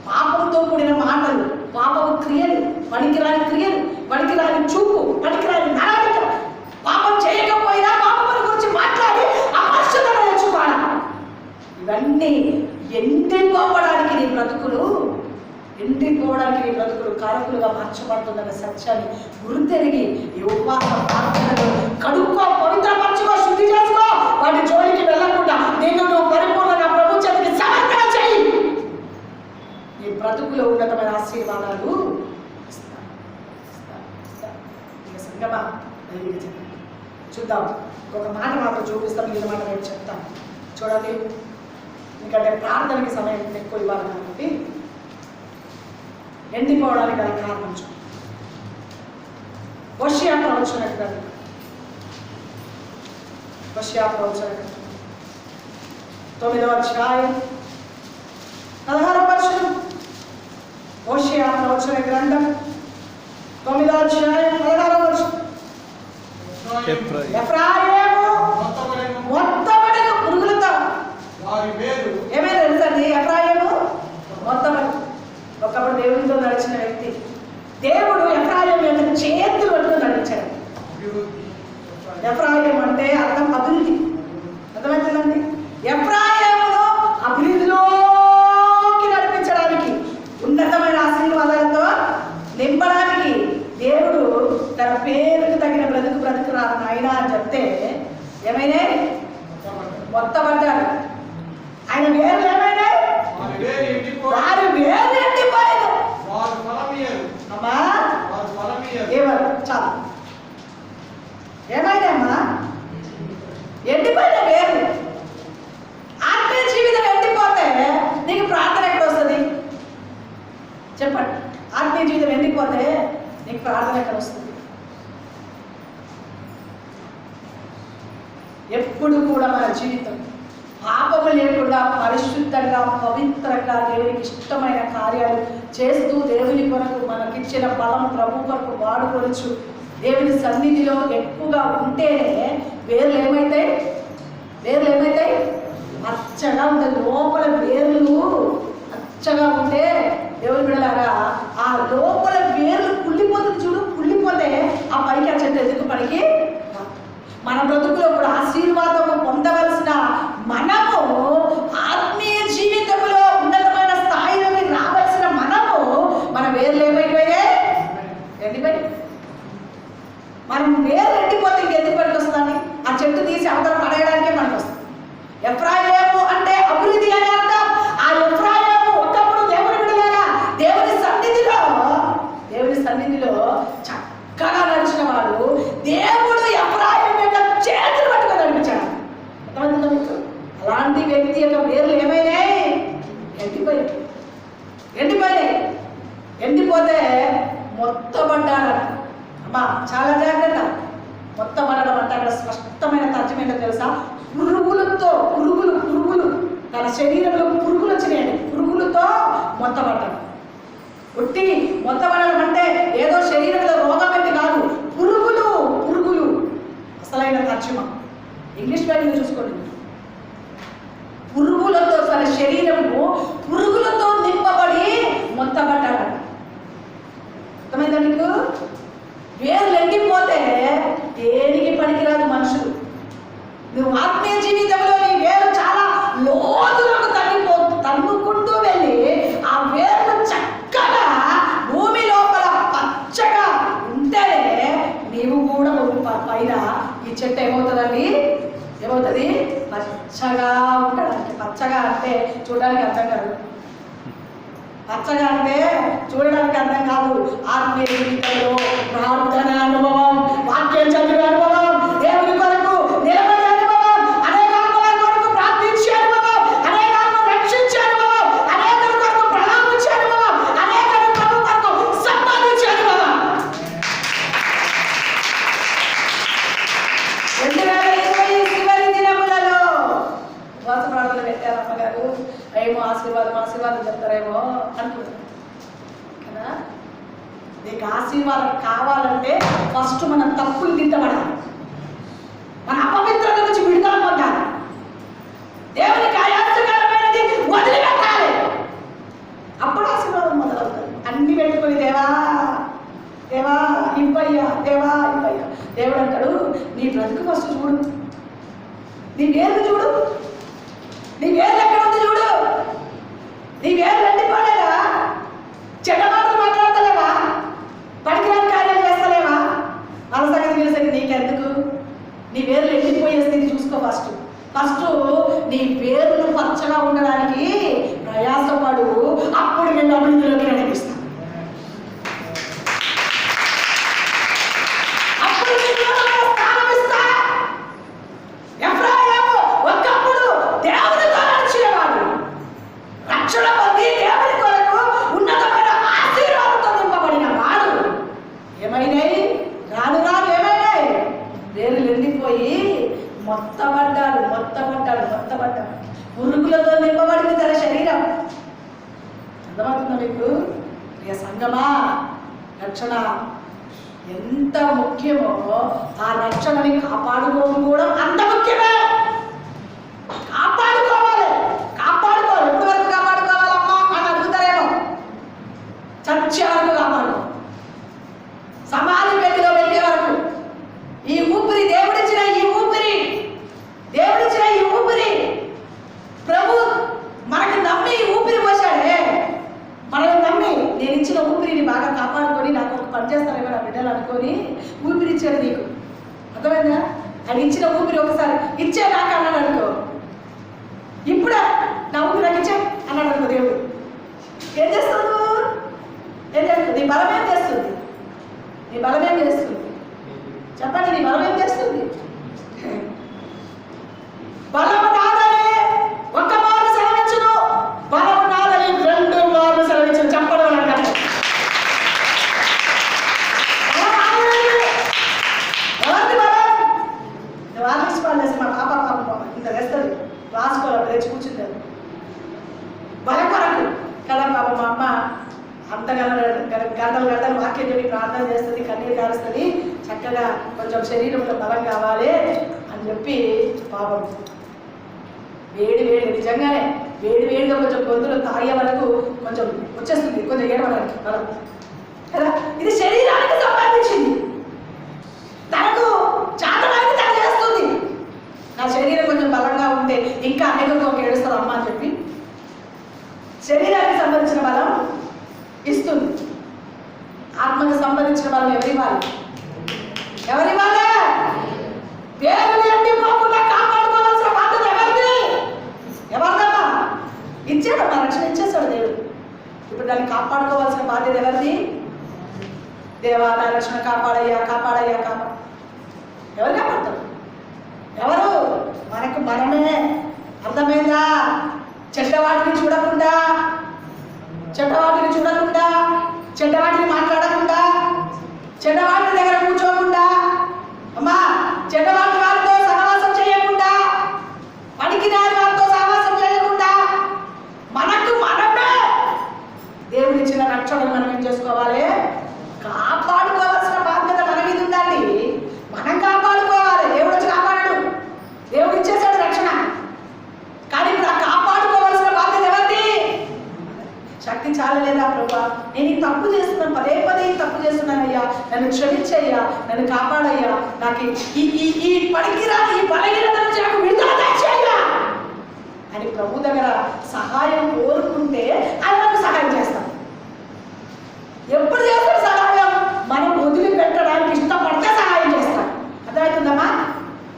పాపంతో కూడిన మాటలు, పాపపు క్రియలు, పనికిరాని క్రియలు, పనికిరాని చూపు, పనికిరాని నడవడిక, పాపం చేయకపోయినా పాపముల గురించి మాట్లాడి అపరిశుద్ధత తెచ్చుకోవడం, ఇవన్నీ ఎండిపోవడానికి నీ బ్రతుకులు కారకులుగా మార్చబడుతుందన్న సత్యాన్ని గుర్తెరిగి ఈ ఉపవాస ప్రార్థనలు కడుక్కో, పవిత్రపరచుకో, శుద్ధి చేసుకో. వాటి జోలికి వెళ్ళకుండా నిన్ను నువ్వు పరిపూర్ణంగా ప్రభు చేతికి సమర్పణ చేయి. నీ బ్రతుకులో ఉన్నతమైన ఆశీర్వాదాలు సంగమా చూద్దాం. ఇంకొక మాట మాత్రం చూపిస్తాం, మిగిలిన మాట నేను చెప్తాను. చూడండి, ఎందుకంటే ప్రార్థనకి సమయం ఎక్కువ ఇవ్వాలి కాబట్టి ఎండిపోవడానికి గల కారణం చూడండి. హోషేయ ప్రవచన గ్రంథం, హోషేయ ప్రవచన గ్రంథం 9వ అధ్యాయం 16వ వచనం. హోషేయ ప్రవచన గ్రంథం 9వ అధ్యాయం 16వ వచనం. ఎఫ్రాయిము మొత్తబడిన పురుగులతో ఏమైనా తెలుసండి? ఎఫ్రాయిము మొత్తబడి ఒకప్పుడు దేవునితో నడిచిన వ్యక్తి, దేవుడు ఎఫ్రాయిము యొక్క చేతులు పట్టుకుని నడిచాడు. ఎఫ్రాయిము అంటే అర్థం అభివృద్ధి. అర్థమవుతుందండి? ఎఫ్రాయిమును అభివృద్ధిలోకి నడిపించడానికి, ఉన్నతమైన ఆశీర్వాదాలతో నింపడానికి దేవుడు తన పేరుకు తగిన బ్రతుకు రాదు నాయన అని చెప్తే ఏమైనా మొత్తపడ్డాడు. ఆయన వేర్లు ఏమైనా వారి వేరు ఎండిపోయారు. అమ్మా ఏమరు చాలు ఏమైనా అమ్మా ఎండిపోయిన వేరు. ఆత్మీయ జీవితం ఎండిపోతే నీకు ప్రార్థన ఎక్కడ వస్తుంది చెప్పండి? ఆత్మీయ జీవితం ఎండిపోతే నీకు ప్రార్థన ఎక్కడ వస్తుంది? ఎప్పుడు కూడా మన జీవితం పాపము లేకుండా పరిశుద్ధంగా, పవిత్రంగా, దేవునికి ఇష్టమైన కార్యాలు చేస్తూ దేవుని కొరకు మనకిచ్చిన బలం ప్రభు కొరకు వాడుకోవచ్చు. దేవుని సన్నిధిలో ఎక్కువగా ఉంటేనే వేర్లు ఏమైతాయి? పచ్చగా ఉంటుంది. లోపల వేర్లు పచ్చగా ఉంటే దేవుని బిడ్డలారా ఆ లోపల వేర్లు కుళ్ళిపోతుంది చూడు. కుళ్ళిపోతే ఆ పైకి ఆ చెట్టు ఎందుకు పనికి? మన బ్రతుకులో కూడా ఆశీర్వాదము పొందవలసిన మనము, ఆత్మీయ జీవితంలో ఉన్నతమైన స్థాయిలోకి రావాల్సిన మనము, మన వేర్లు ఏమైపోయాయి? ఎండిపోయి. మనం వేరు ఎండిపోతే ఇంకెందుకు పనికి వస్తుంది? ఆ చెట్టు తీసి అవతల పడేయడానికే మనకు వస్తుంది. ఎఫ్రాయిము అంటే అభివృద్ధి అని అర్థం. ఆ ఎఫ్రాయిము ఒకప్పుడు దేవుని బిడ్డలారా దేవుని సన్నిధిలో చక్కగా నడిచిన వాడు దేవుడు ఎఫ్రాయిము యొక్క చేతులు పట్టుకొని నడిపించాడు. అర్థమవుతుందా మీకు? అలాంటి వ్యక్తి యొక్క వేర్లు ఏమైనాయి? ఎండిపోతే మొత్తపడ్డాడు. అమ్మా చాలా జాగ్రత్త. మొత్తపడడం అంటే అక్కడ స్పష్టమైన తర్జుమా తెలుసా? పురుగులు తన శరీరంలో పురుగులు వచ్చినాయండి. పురుగులతో మొత్తపడ్డాడు. పుట్టి మొత్తపడడం అంటే ఏదో శరీరంలో రోగం పెట్టి కాదు, పురుగులు అసలైన తర్జుమా. ఇంగ్లీష్ బైబిల్ చూసుకోండి. పురుగులతో తన శరీరము పురుగులతో నింపబడి మొత్తపడ్డాడు. అర్థమైందా మీకు? వేర్లు ఎండిపోతే దేనికి పనికిరాదు మనుషులు. నువ్వు ఆత్మీయ జీవితంలో నీ వేరు చాలా లోతులకు తన్నుకుంటూ వెళ్ళి ఆ వేరు చక్కగా భూమి లోపల పచ్చగా ఉంటేనే నీవు కూడా పైన ఈ చెట్టు ఏమవుతుందండి? పచ్చగా ఉండడానికి. పచ్చగా అంటే చూడడానికి అర్థం కాదు. పచ్చగా అంటే చూడడానికి అర్థం కాదు, ఆత్మీయ జీవితంలో ప్రార్థన అనుభవం, వాక్యం చదివే అనుభవం, దేవుని కొరకు నిలబడే అనుభవం, అనేక ఆత్మల కొరకు ప్రార్థించే అనుభవం, అనేక ఆత్మలు రక్షించే అనుభవం, అనేక కొరకు ప్రణామించే అనుభవం, అనేక ప్రభు కొరకు సంపాదించే అనుభవం. 2020 చివరి దినములలో ఉపవాస ప్రార్థన పెట్టారు అమ్మగారు. ఏమో ఆశీర్వాదం చెప్తారేమో అనుకుంటున్నాను కదా. నీకు ఆశీర్వాదం కావాలంటే ఫస్ట్ మనం తప్పులు దిద్దబడాలి, మన అపవిత్రత నుంచి విడుదల పొందాలి, దేవునికి ఆయాసకరమైనది వదిలిపెట్టాలి. అప్పుడు ఆశీర్వాదం మొదలవుతుంది. అన్ని పెట్టుకుని దేవా దేవా ఇవ్వయ్యా, దేవా ఇవ్వయ్యా. దేవుడు అంటాడు, నీ బ్రతుకు ఫస్ట్ చూడు, నీ వేరు చూడు, నీ వేరు ఎక్కడ ఉంది చూడు. నీ వేరు ఎండిపోలేదా? చెడ్డ మాటలు మాట్లాడతలేవా? పనికిరాని కార్యాలు చేస్తలేవా? వాళ్ళ సంగతి వీళ్ళ సంగతి నీకెందుకు? నీ వేర్లు ఎండిపోయే స్థితి చూసుకో. ఫస్ట్ నీ వేరులు పచ్చగా ఉండడానికి ప్రయాసపడు, అప్పుడు నేను అభివృద్ధిలోకి నడిపిస్తాను. పురుగులతో నింపబడింది తన శరీరం. అర్థమవుతుందా మీకు? ప్రియ సంగమా, రక్షణ ఎంత ముఖ్యమో ఆ రక్షణని కాపాడుకోవడం కూడా అంత ముఖ్యమే. కాపాడుకోవాలి. ఎప్పటి వరకు కాపాడుకోవాలమ్మా అని అడుగుతారేమో. చచ్చే వరకు కాపాడుకో, సమాధి పెట్టిలో పెట్టే వరకు. ఈ ఊపిరి దేవుడిచ్చిన ఈ ఊపిరి ప్రభు మనకి నమ్మి ఊపిరి పోసాడే. మనల్ని నమ్మి నేను ఇచ్చిన ఊపిరిని బాగా కాపాడుకొని నాకు ఒక పని చేస్తారేమో నా బిడ్డలు అనుకొని ఊపిరి ఇచ్చాడు నీకు. అర్థమైందా? ఆయన ఇచ్చిన ఊపిరి ఒకసారి ఇచ్చే నాకు అన్నాడు అనుకో, ఇప్పుడే నా ఊపిరి నాకు ఇచ్చే అన్నాడు అనుకో, దేవుడు ఏం చేస్తాడు? నీ బలం ఏం చేస్తుంది? చెప్పండి, నీ బలం ఏం చేస్తుంది? బలము నాదని ఒక్క మారు సెలవించును, బలము నాదని 2 మార్లు సెలవించును. చెప్పడం అంటారు. ఎవరిది బలం? నువ్వు ఆలోచించుకోవాలి. మా పాప ఇంత వేస్తుంది, రాసుకోవాలి, లేచి కూర్చుంటారు. బలం కొరకు కదా పాప. మా అమ్మ అంతగానో గంటలు వాక్యం చెప్పి ప్రార్థన చేస్తుంది, కన్నీరు కారుస్తుంది, చక్కగా కొంచెం శరీరంలో బలం కావాలి అని చెప్పి పాపం వేడి నిజంగానే వేడిగా కొంచెం గొంతులు తాగే వరకు కొంచెం వచ్చేస్తుంది, కొంచెం ఏడవడానికి బలం కదా. ఇది శరీరానికి సంబంధించింది. తనకు చాతడానికి తను చేస్తుంది. నా శరీరం కొంచెం బలంగా ఉంటే ఇంకా అనేకంగా ఒక ఏడుస్తుంది అమ్మ అని చెప్పి శరీరానికి సంబంధించిన బలం ఇస్తుంది. ఆత్మకు సంబంధించిన బలం ఎవరివ్వాలి? వేరుని ఎండిపోకుండా కాపాడుకోవాల్సిన బాధ్యత ఎవరిదమ్మా? ఇచ్చాడమ్మా, రక్షణ ఇచ్చేస్తాడు దేవుడు. ఇప్పుడు దాన్ని కాపాడుకోవాల్సిన బాధ్యత ఎవరిది? దేవా నా రక్షణ కాపాడయ్యా. ఎవరు కాపాడతారు? ఎవరు? మనమే. అర్థమైందా? చెడ్డవాటిని చూడకుండా, చెడ్డవాటిని మాట్లాడకుండా, చెడ్డవాటి దగ్గర కూర్చోకుండా, అమ్మా చెడ్డవాటి వారితో సహవాసం చేయకుండా, పనికిరాని వారితో సహవాసం చేయకుండా, మనమే దేవుడిచ్చిన రక్షణను మనం ఏం చేసుకోవాలి? కాపాడుకోవాల్సిన బాధ్యత మన మీద ఉందండి. మనం కాపాడుకోవాలి. దేవుడు వచ్చి కాపాడాడు, దేవుడు ఇచ్చేసాడు రక్షణ. కానీ ఇప్పుడు ఆ కాపాడుకోవాల్సిన బాధ్యత ఎవరిది? శక్తి చాలలేదా ప్రభా? నేను ఈ తప్పు చేస్తున్నాను, పదే తప్పు చేస్తున్నానయ్యా, నన్ను క్షమించయ్యా, నన్ను కాపాడయ్యా, నాకు ఈ పనికిరాని ఈ బలహీనత నుంచి నాకు విడుదల తెచ్చయ్యా అని ప్రభు దగ్గర సహాయం కోరుకుంటే ఆయన నాకు సహాయం చేస్తాడు. ఎప్పుడు చేస్తాడు సహాయం? మనం వదిలిపెట్టడానికి ఇష్టపడితే సహాయం చేస్తాడు. అర్థమవుతుందమ్మా?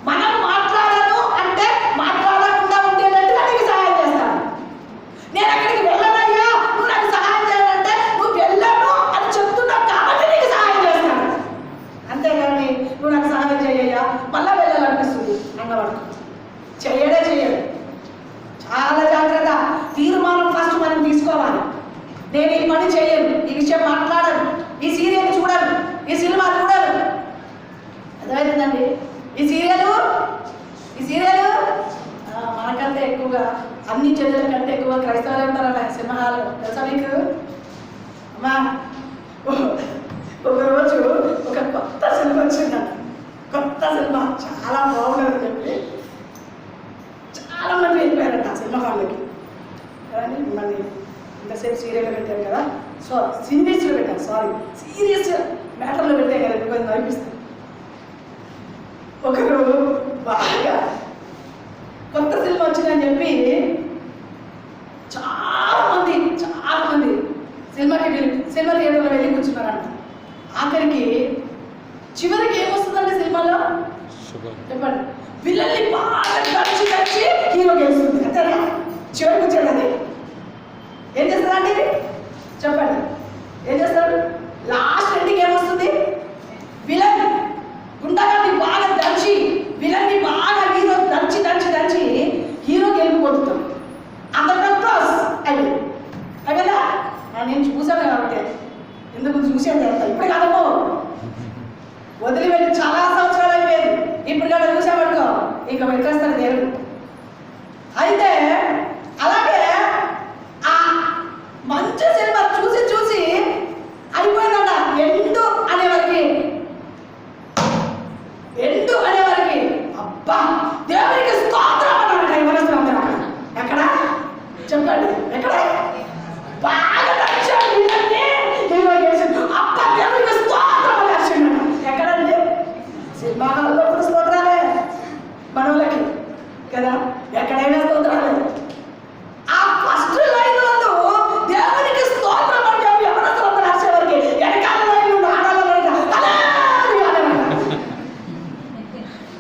మనం మాట్లాడను అంటే మాట్లాడకుండా ఉండేటట్టుగా నీకు సహాయం చేస్తాడు. నేను అక్కడికి వెళ్ళనయ్యా, నువ్వు నాకు సహాయం నేను ఈ పని చేయను, ఈ విషయం మాట్లాడను, ఈ సీరియల్ చూడను, ఈ సినిమా చూడను. అర్థమవుతుందండి? ఈ సీరియల్ మనకంటే ఎక్కువగా అన్ని జనుల కంటే ఎక్కువ క్రైస్తవులు ఉంటారట సినిమా హాల్లో. తెలుసా మీకు? అమ్మా, ఒకరోజు ఒక కొత్త సినిమా వచ్చిందంట. కొత్త సినిమా చాలా బాగుండదని చెప్పి చాలా మంది వెళ్ళిపోయారంట ఆ సినిమా హాల్లోకి. కానీ మళ్ళీ ఇంతసేపు సీరియల్లో పెట్టారు కదా, సీరియస్లో పెట్టారు, సీరియస్ మ్యాటర్లో పెట్టారు కదా, కొంచెం అనిపిస్తుంది. ఒకరు బాగా కొత్త సినిమా వచ్చిందని చెప్పి చాలా మంది సినిమా థియేటర్లో వెళ్ళి కూర్చున్నారంట. ఆఖరికి చివరికి ఏమొస్తుందండి సినిమాలో చెప్పండి? పిల్లల్ని బాగా దంచి హీరో గెలుస్తుంది అంతేనా? చివరికి వచ్చాడు. అది ఏం చేస్తారండి? చెప్పండి, ఏం చేస్తాడు? లాస్ట్ ఎండింగ్ ఏమొస్తుంది? విలన్ గుండాన్ని బాగా దంచి, విలన్ని బాగా హీరో దంచి హీరో గెలిపిపోతుంది. అంత క్లాస్ అయ్యి కదా. నేను చూసాను కాబట్టి ఎందుకు చూసాను కదా, ఇప్పుడు కాదమ్మో, వదిలిపెట్టి చాలా సంవత్సరాలు అయిపోయింది. ఇప్పుడు కదా చూసామనుకో ఇక పెట్టేస్తాడు దేవుడు. అయితే అలాగే ఆ మంచి సినిమా చూసి అయిపోయిందట. ఎండు అనేవారికి అబ్బా దేవునికి స్తోత్రం అన్నాడు. ఎవరొస్తారు అందరూ? ఎక్కడ చెప్పండి? ఎక్కడ? బాగా నచ్చాడు హీరో చేసింది. అబ్బా దేవునికి స్తోత్రం నచ్చిందట. ఎక్కడండి? సినిమా హాల్లో కూడా స్తోత్రాలే మనోళ్ళకి కదా, ఎక్కడైనా స్తోత్రాలే. ఆ ఫస్ట్ లైన్ లో దేవునికి స్తోత్రం అని చెప్పి ఎవరొస్తారు అందరూ రాసేవారికి వెనకాల లైన్ నుండి ఆడాలంట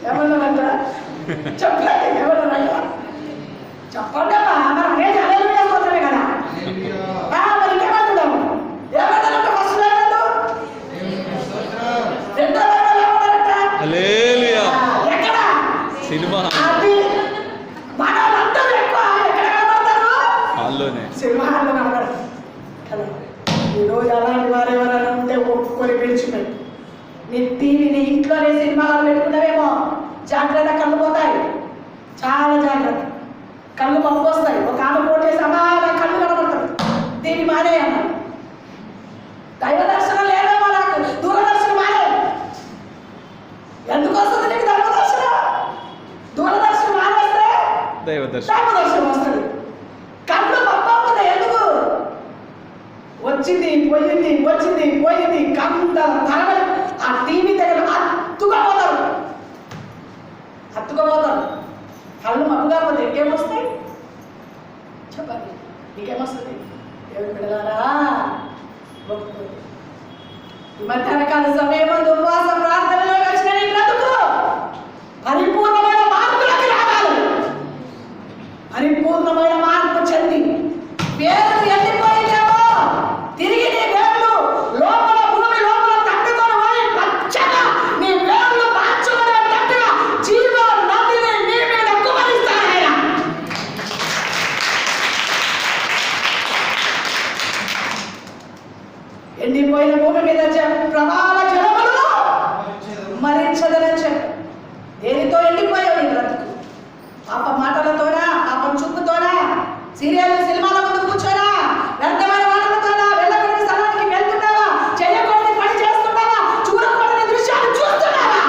ఏమన్నారంట? చెప్పండి, ఏమన్నారంట? చెప్పండి అమ్మా, మనం అనే హల్లెలూయా స్తోత్రమే కదా. మరి ఇంకేమంటున్నాము? ఏమన్నారంట? ఫస్ట్ లైన్ లో రెండో లైన్ ఏమన్నారంట? హల్లెలూయా. ఎక్కడ? సినిమా అది మనమందరూ ఎక్కువ ఎక్కడ కనబడతారు? హాల్లోనే. సినిమా హాల్లో కనబడతారు కదా. ఈరోజు అలాంటి వారు ఎవరైనా ఉంటే ఒప్పుకొని పిలిచిపోయి నీ టీవీని ఇంట్లోనే సినిమా హాల్ పెట్టుకున్నావేమో, జాగ్రత్త, కళ్ళు పోతాయి. చాలా జాగ్రత్త, కళ్ళు పప్పు వస్తాయి. ఒక ఆమె పోటేసి అమ్మా నా కళ్ళు కనబడతాడు, దీన్ని మానే అన్నాడు. దైవ దర్శనం లేదేమో నాకు, దూరదర్శనం మానే. ఎందుకు వస్తుంది నీకు దైవదర్శనం? దూరదర్శనం మానేస్తే దైవదర్శనం వస్తుంది. కళ్ళు పప్పు అవుతుంది. ఎందుకు? వచ్చింది పోయింది కంద తరగలి ఆ టీవీ దగ్గర అత్తుకోపోతారు. కళ్ళు మప్పుగా పోతే ఇంకేమొస్తాయి చెప్పండి? ఇంకేమొస్తుంది? దేవుని బిడ్డలారా, ఈ మధ్యాహ్న కాల సమయం ఉపవాస ప్రార్థనలో వచ్చిన నీ బ్రతుకు పరిపూర్ణమైన మార్పులకు రావాలి. పరిపూర్ణమైన మార్పు చెంది వేరు ఎండిపోయిందేమో తిరిగి నీ వేర్లు లోపల భూమి లోపల తట్టుకొని పోయి పచ్చగా నీ వేర్లు మార్చుకునేటట్టుగా జీవ నదిని నీ మీద కుమరిస్తాడు ఆయన. ఎండిపోయిన భూమి మీద ప్రవాహ జలములు మరించదలని చెప్పి దేనితో ఎండిపోయావు నీ బ్రతుకు? పాప మాటలతోనా, పాపం చూపుతోనా, సినిమాల ముందు కూర్చోనా, వ్యర్థమైన మాటలతోనా, వెళ్ళకూడని స్థలానికి వెళ్తున్నావా, చేయకూడని పని చేస్తున్నావా, చూడకూడని దృశ్యాలు చూస్తున్నావా?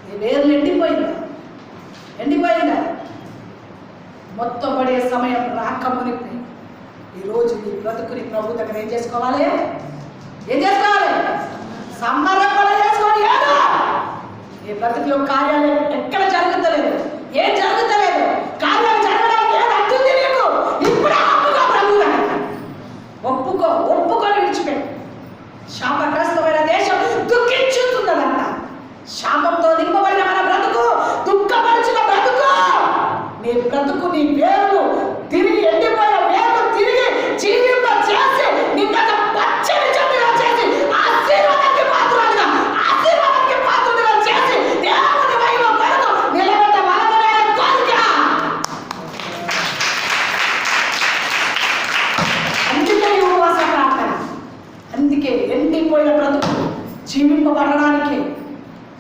నీ వేర్లు ఎండిపోయిందా? మొత్తం పడే సమయం రాక మునిపి ఈరోజు నీ బ్రతుకుని ప్రభు దగ్గర ఏం చేసుకోవాలి? సంబరం కూడా చేసుకోవాలి. ఏదో నీ బ్రతుకులో కార్యాలు ఎక్కడ జరుగుతలేదు, ఏం జరుగుతలేదు, కార్యాలు జరగడానికి ఏది అడ్డుంది నీకు? ఇప్పుడే ఒప్పుకో ప్రభు దగ్గర. ఒప్పుకొని విడిచిపెట్టు. శాపగ్రస్తమైన దేశం దుఃఖించుతున్నదంట. శాపంతో నింపబడిన మన బ్రతుకు, దుఃఖపరిచిన బ్రతుకు, నీ బ్రతుకు, నీ వేర్లు తిరిగి ఎండిపోయిన వేర్లు తిరిగి జీవింప చేసి నిన్నక పచ్చని చెట్టుగా చేసి ఆశీర్వాదానికి పాత్రుడిగా చేసి దేవుని మహిమ కొరకు నిలబెట్టవలననే కోరిక. అందుకే ఎండిపోయిన బ్రతుకు జీవింపబడడానికి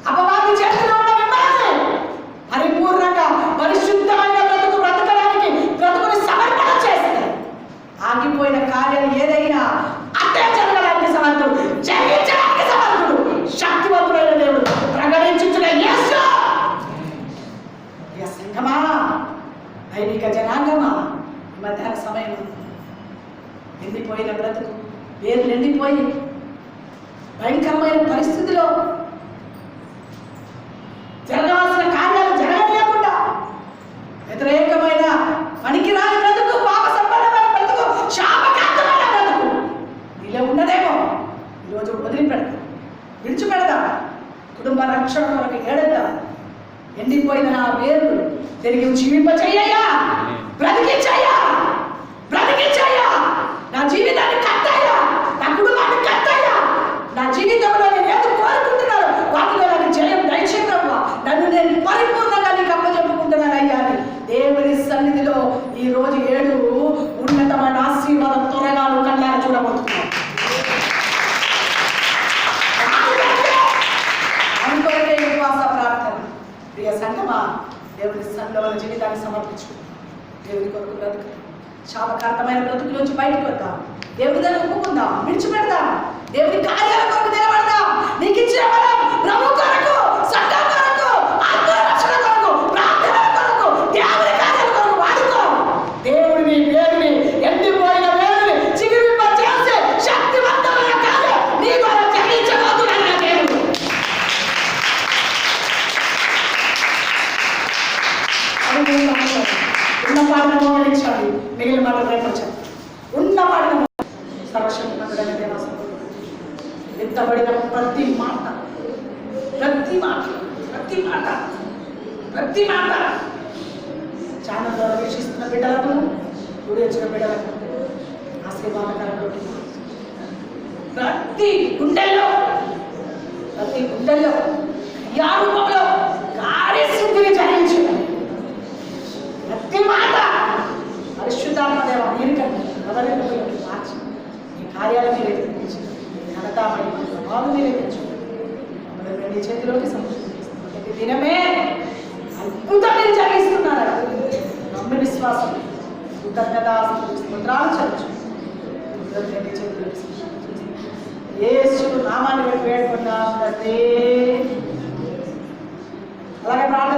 అపవాది చేతిలో ఉన్న మిమ్మల్ని పరిపూర్ణంగా పరిశుద్ధమైన బ్రతుకు బ్రతకడానికి బ్రతుకుని సమర్పణ చేస్తే ఆగిపోయిన కార్యాలు ఏదైనా అట్టే జరగడానికి సమర్థుడు, జరిగించడానికి సమర్థుడు, శక్తివంతుడైన దేవుడు ప్రకటించుచున్న యేసు. సంఘమా, దైవిక జనాంగమా, ఈ మధ్యాహ్న సమయంలో ఎండిపోయిన బ్రతుకు వేర్లు ఎండిపోయి భయంకరమైన పరిస్థితిలో జరగాల్సిన కార్యాలు జరగలేకుండా వ్యతిరేకమైన పనికిరాని బ్రతుకు, పాప సంబంధమైన బ్రతుకు, శాపకాంతమైన బ్రతుకు నీలో ఉన్నదేమో ఈరోజు వదిలిపెడతా, విడిచిపెడతా. కుటుంబ రక్షణ కొరకు ఏడెత్తా. ఎండిపోయిన నా వేర్లు తిరిగి జీవింపచేయ్యా, బ్రతికించయ్యా, బ్రతికించయ్యా. నా జీవితాన్ని కట్టయ్యా, నా కుటుంబాన్ని కట్టయ్యా. నా జీవితంలో నేను ఏదో కోరుకుంటున్నాను వాటిలో నాకు జయం దయచేయమ్మా. నన్ను నేను పరిపూర్ణంగా నీకు అప్పచెప్పుకుంటున్నాను అయ్యా అని దేవుని సన్నిధిలో ఈ రోజు 7 ఉన్నతమైన ఆశీర్వాదం త్వరగా కళ్ళారా చూడబోతున్నాను. అందుకొరకే విశ్వాస ప్రార్థన. ప్రియ సంఘమా, దేవుని సన్నిధిలో మన జీవితాన్ని సమర్పించుకుంటాం. దేవుని కొరకు బ్రతుకుతాం. శాపకాంతమైన బ్రతుకు నుంచి బయటకు వద్దాం. దేవుని దాన్ని ఒప్పుకుందాం, విడిచిపెడదాం. దేవుని కార్యాల కొరకు నిలబడదాం. నీకు ఇచ్చిన బలం ప్రభు కొరకు, సంఘం కొరకు, ఆత్మరక్షణ కొరకు, ప్రార్థన కొరకు, దేవుని కార్యాల కొరకు వాడుకో. దేవుడిని వేరుని ఎండిపోయిన వేరుని చిగురింప చేసే శక్తివంతమైన కార్యం నీ ద్వారా జరిగించబోతున్నాడు దేవుడు. ఉన్న పాటను మోగించాలి, మిగిలిన మాట రేపు వచ్చాను. ఉన్న పాటను సర్వశక్తిమంతుడైన దేవాసం ఎత్తబడిన ప్రతి మాట, ప్రతి మాట, ప్రతి మాట, ప్రతి మాట ఛానల్ ద్వారా వీక్షిస్తున్న బిడ్డలకు, గుడి వచ్చిన బిడ్డలకు ఆశీర్వాదకరంలోకి ప్రతి గుండెల్లో, ప్రతి గుండెల్లో యా రూపంలో కార్యసిద్ధిని జరిగించు. ప్రతి మాట పరిశుద్ధాత్మ దేవ నీరుకండి ఎవరిలోకి మార్చి ఈ కార్యాలు మీరే తెప్పించి ఘనతామని ప్రభావం మీరే తెచ్చు. మమ్మల్ని నీ చేతిలోకి సమర్పిస్తున్నాం. ప్రతి దినమే అద్భుతం మీరు జరిగిస్తున్నారు. నమ్మి విశ్వాసం కృతజ్ఞత స్తోత్రాలు చచ్చు. నీ చేతిలోకి యేసు నామాన్ని వేడుకున్నాం. అలాగే ప్రార్థన